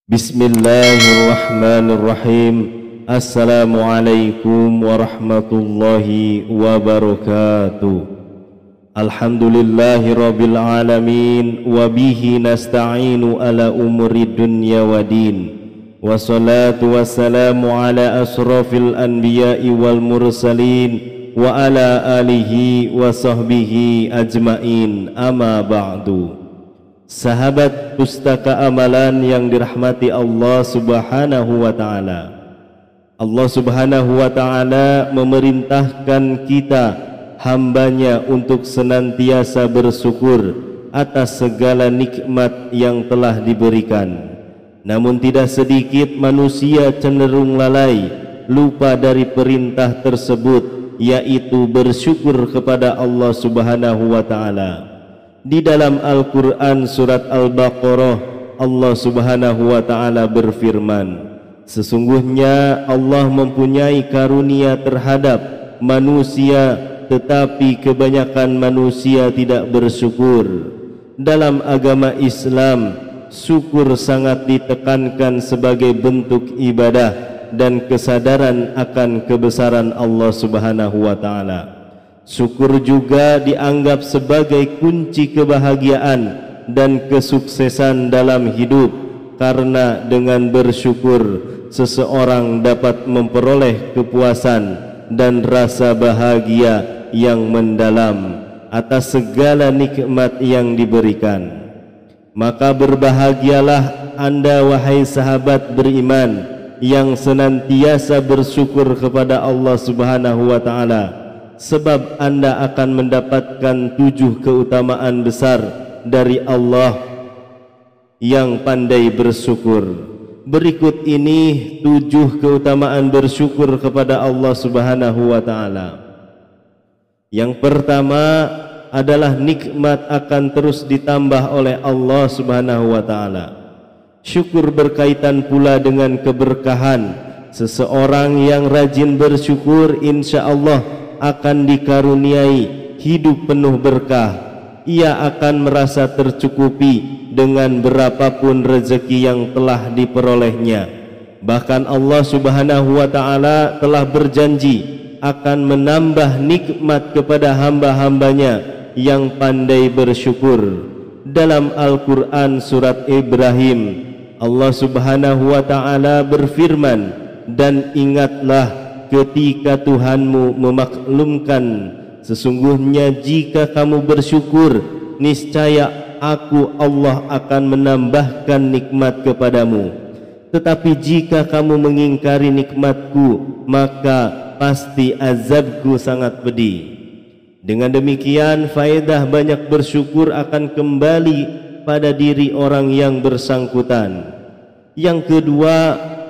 Bismillahirrahmanirrahim. Assalamualaikum warahmatullahi wabarakatuh. Alhamdulillahi rabbil alamin. Wabihi nasta'inu ala umuri dunya wa din. Wassalatu wassalamu ala asrafil anbiya'i wal mursalin wa ala alihi wa sahbihi ajmain. Amma ba'du. Sahabat Pustaka Amalan yang dirahmati Allah Subhanahu wa ta'ala, Allah Subhanahu wa ta'ala memerintahkan kita hambanya untuk senantiasa bersyukur atas segala nikmat yang telah diberikan. Namun tidak sedikit manusia cenderung lalai, lupa dari perintah tersebut, yaitu bersyukur kepada Allah Subhanahu wa ta'ala. Di dalam Al-Quran surat Al-Baqarah, Allah Subhanahu wa ta'ala berfirman, sesungguhnya Allah mempunyai karunia terhadap manusia, tetapi kebanyakan manusia tidak bersyukur. Dalam agama Islam, syukur sangat ditekankan sebagai bentuk ibadah dan kesadaran akan kebesaran Allah Subhanahu wa ta'ala. Syukur juga dianggap sebagai kunci kebahagiaan dan kesuksesan dalam hidup, karena dengan bersyukur seseorang dapat memperoleh kepuasan dan rasa bahagia yang mendalam atas segala nikmat yang diberikan. Maka berbahagialah Anda wahai sahabat beriman yang senantiasa bersyukur kepada Allah Subhanahu wa ta'ala, sebab Anda akan mendapatkan 7 keutamaan besar dari Allah yang pandai bersyukur. Berikut ini 7 keutamaan bersyukur kepada Allah Subhanahu wa ta'ala. Yang pertama adalah nikmat akan terus ditambah oleh Allah Subhanahu wa ta'ala. Syukur berkaitan pula dengan keberkahan. Seseorang yang rajin bersyukur insya Allah akan dikaruniai hidup penuh berkah. Ia akan merasa tercukupi dengan berapapun rezeki yang telah diperolehnya. Bahkan Allah Subhanahu wa ta'ala telah berjanji akan menambah nikmat kepada hamba-hambanya yang pandai bersyukur. Dalam Al-Quran surat Ibrahim, Allah Subhanahu wa ta'ala berfirman, dan ingatlah ketika Tuhanmu memaklumkan, sesungguhnya jika kamu bersyukur, niscaya aku Allah akan menambahkan nikmat kepadamu. Tetapi jika kamu mengingkari nikmatku, maka pasti azabku sangat pedih. Dengan demikian, faedah banyak bersyukur akan kembali pada diri orang yang bersangkutan. Yang kedua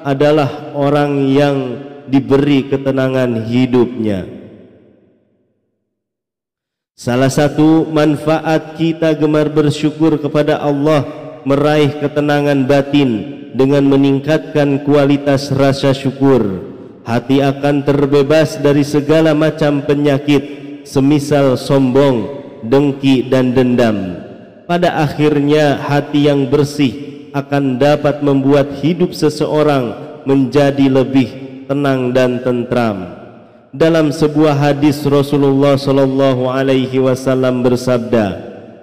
adalah orang yang diberi ketenangan hidupnya. Salah satu manfaat kita gemar bersyukur kepada Allah, meraih ketenangan batin dengan meningkatkan kualitas rasa syukur. Hati akan terbebas dari segala macam penyakit, semisal sombong, dengki dan dendam. Pada akhirnya hati yang bersih akan dapat membuat hidup seseorang menjadi lebih tenang dan tentram. Dalam sebuah hadis Rasulullah sallallahu alaihi wasallam bersabda,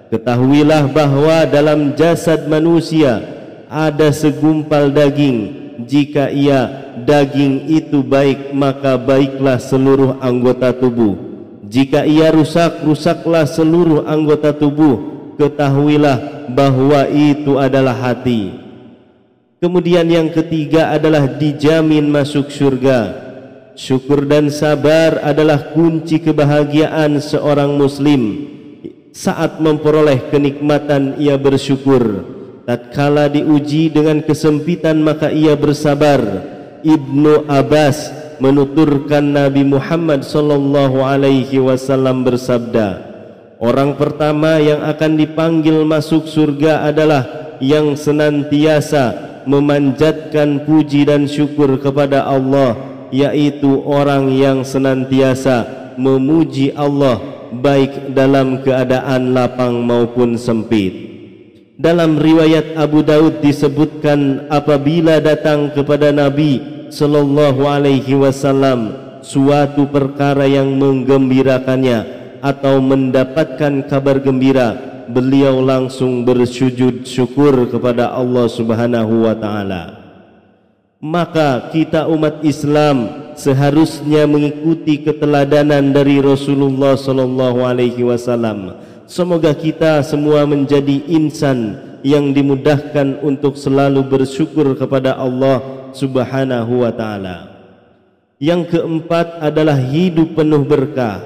ketahuilah bahwa dalam jasad manusia ada segumpal daging. Jika daging itu baik, maka baiklah seluruh anggota tubuh. Jika ia rusak, rusaklah seluruh anggota tubuh. Ketahuilah bahwa itu adalah hati. Kemudian yang ketiga adalah dijamin masuk surga. Syukur dan sabar adalah kunci kebahagiaan seorang muslim. Saat memperoleh kenikmatan ia bersyukur, tatkala diuji dengan kesempitan maka ia bersabar. Ibnu Abbas menuturkan Nabi Muhammad sallallahu alaihi wasallam bersabda, orang pertama yang akan dipanggil masuk surga adalah yang senantiasa memanjatkan puji dan syukur kepada Allah yaitu orang yang senantiasa memuji Allah baik dalam keadaan lapang maupun sempit. Dalam riwayat Abu Daud disebutkan apabila datang kepada Nabi sallallahu alaihi wasallam suatu perkara yang menggembirakannya atau mendapatkan kabar gembira, beliau langsung bersujud syukur kepada Allah Subhanahu wa taala. Maka kita umat Islam seharusnya mengikuti keteladanan dari Rasulullah sallallahu alaihi wasallam. Semoga kita semua menjadi insan yang dimudahkan untuk selalu bersyukur kepada Allah Subhanahu wa taala. Yang keempat adalah hidup penuh berkah.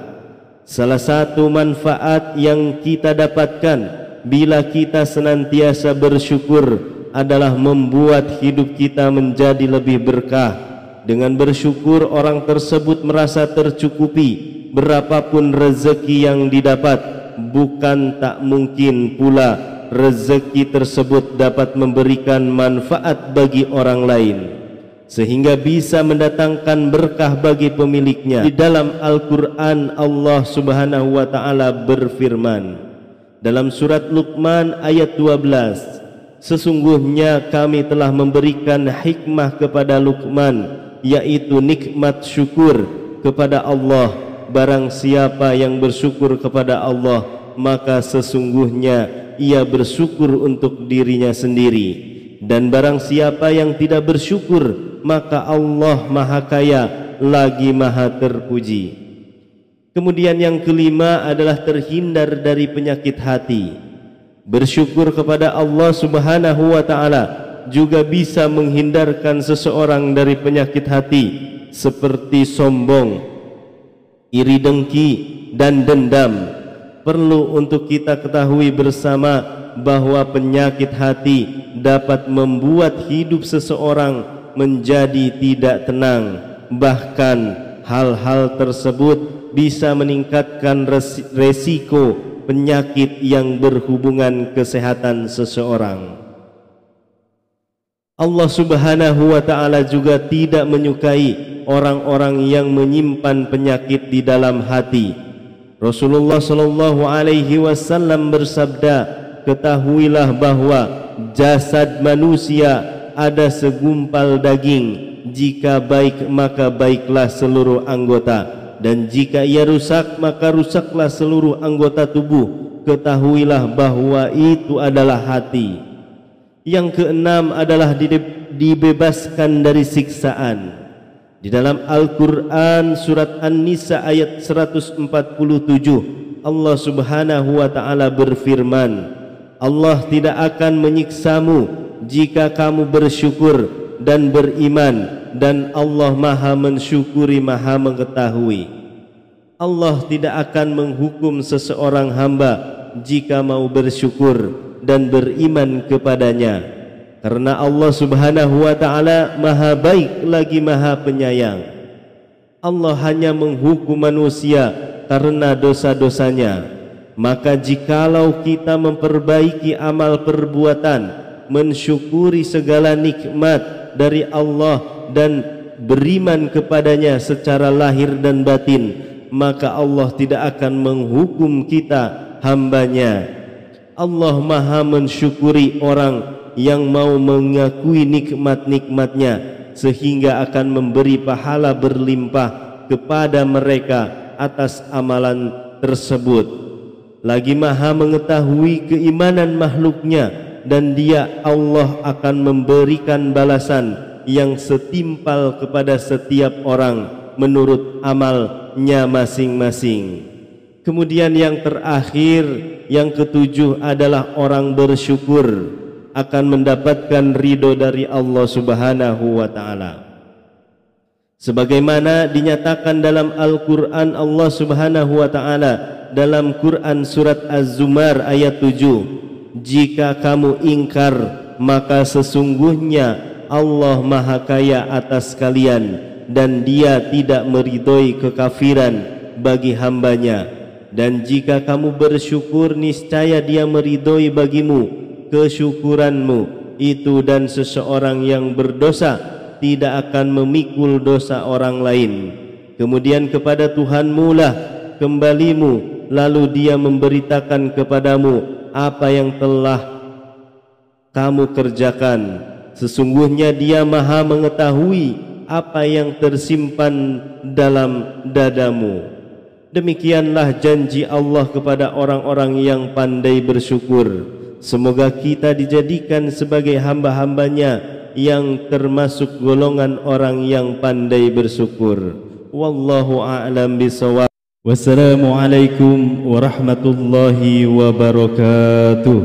Salah satu manfaat yang kita dapatkan bila kita senantiasa bersyukur adalah membuat hidup kita menjadi lebih berkah. Dengan bersyukur orang tersebut merasa tercukupi berapapun rezeki yang didapat. Bukan tak mungkin pula rezeki tersebut dapat memberikan manfaat bagi orang lain, sehingga bisa mendatangkan berkah bagi pemiliknya. Di dalam Al-Quran Allah Subhanahu wa ta'ala berfirman dalam surat Luqman ayat 12, sesungguhnya kami telah memberikan hikmah kepada Luqman, yaitu nikmat syukur kepada Allah. Barang siapa yang bersyukur kepada Allah, maka sesungguhnya ia bersyukur untuk dirinya sendiri. Dan barang siapa yang tidak bersyukur, maka Allah Maha Kaya lagi Maha Terpuji. Kemudian yang kelima adalah terhindar dari penyakit hati. Bersyukur kepada Allah Subhanahu wa ta'ala juga bisa menghindarkan seseorang dari penyakit hati seperti sombong, iri dengki, dan dendam. Perlu untuk kita ketahui bersama bahwa penyakit hati dapat membuat hidup seseorang menjadi tidak tenang. Bahkan hal-hal tersebut bisa meningkatkan resiko penyakit yang berhubungan kesehatan seseorang. Allah Subhanahu wa ta'ala juga tidak menyukai orang-orang yang menyimpan penyakit di dalam hati. Rasulullah sallallahu alaihi wasallam bersabda, ketahuilah bahwa jasad manusia ada segumpal daging. Jika baik maka baiklah seluruh anggota, dan jika ia rusak maka rusaklah seluruh anggota tubuh. Ketahuilah bahwa itu adalah hati. Yang keenam adalah dibebaskan dari siksaan. Di dalam Al-Quran surat An-Nisa ayat 147 Allah Subhanahu wa ta'ala berfirman, Allah tidak akan menyiksamu jika kamu bersyukur dan beriman, dan Allah Maha mensyukuri, Maha mengetahui. Allah tidak akan menghukum seseorang hamba jika mau bersyukur dan beriman kepadanya, karena Allah Subhanahu wa ta'ala Maha baik lagi Maha penyayang. Allah hanya menghukum manusia karena dosa-dosanya. Maka jikalau kita memperbaiki amal perbuatan, mensyukuri segala nikmat dari Allah dan beriman kepadanya secara lahir dan batin, maka Allah tidak akan menghukum kita hambanya. Allah Maha mensyukuri orang yang mau mengakui nikmat-nikmatnya, sehingga akan memberi pahala berlimpah kepada mereka atas amalan tersebut. Lagi Maha mengetahui keimanan makhluknya, dan Dia Allah akan memberikan balasan yang setimpal kepada setiap orang menurut amalnya masing-masing. Kemudian yang terakhir, yang ketujuh adalah orang bersyukur akan mendapatkan ridho dari Allah Subhanahu wa ta'ala. Sebagaimana dinyatakan dalam Al-Quran, Allah Subhanahu wa ta'ala dalam Quran surat Az-Zumar ayat 7, jika kamu ingkar maka sesungguhnya Allah Maha Kaya atas kalian, dan Dia tidak meridhoi kekafiran bagi hambanya. Dan jika kamu bersyukur, niscaya Dia meridhoi bagimu kesyukuranmu itu, dan seseorang yang berdosa tidak akan memikul dosa orang lain. Kemudian kepada Tuhanmu lah kembalimu, lalu Dia memberitakan kepadamu apa yang telah kamu kerjakan. Sesungguhnya Dia Maha mengetahui apa yang tersimpan dalam dadamu. Demikianlah janji Allah kepada orang-orang yang pandai bersyukur. Semoga kita dijadikan sebagai hamba-hambanya yang termasuk golongan orang yang pandai bersyukur. Wallahu a'lam bishawab. Wassalamualaikum warahmatullahi wabarakatuh.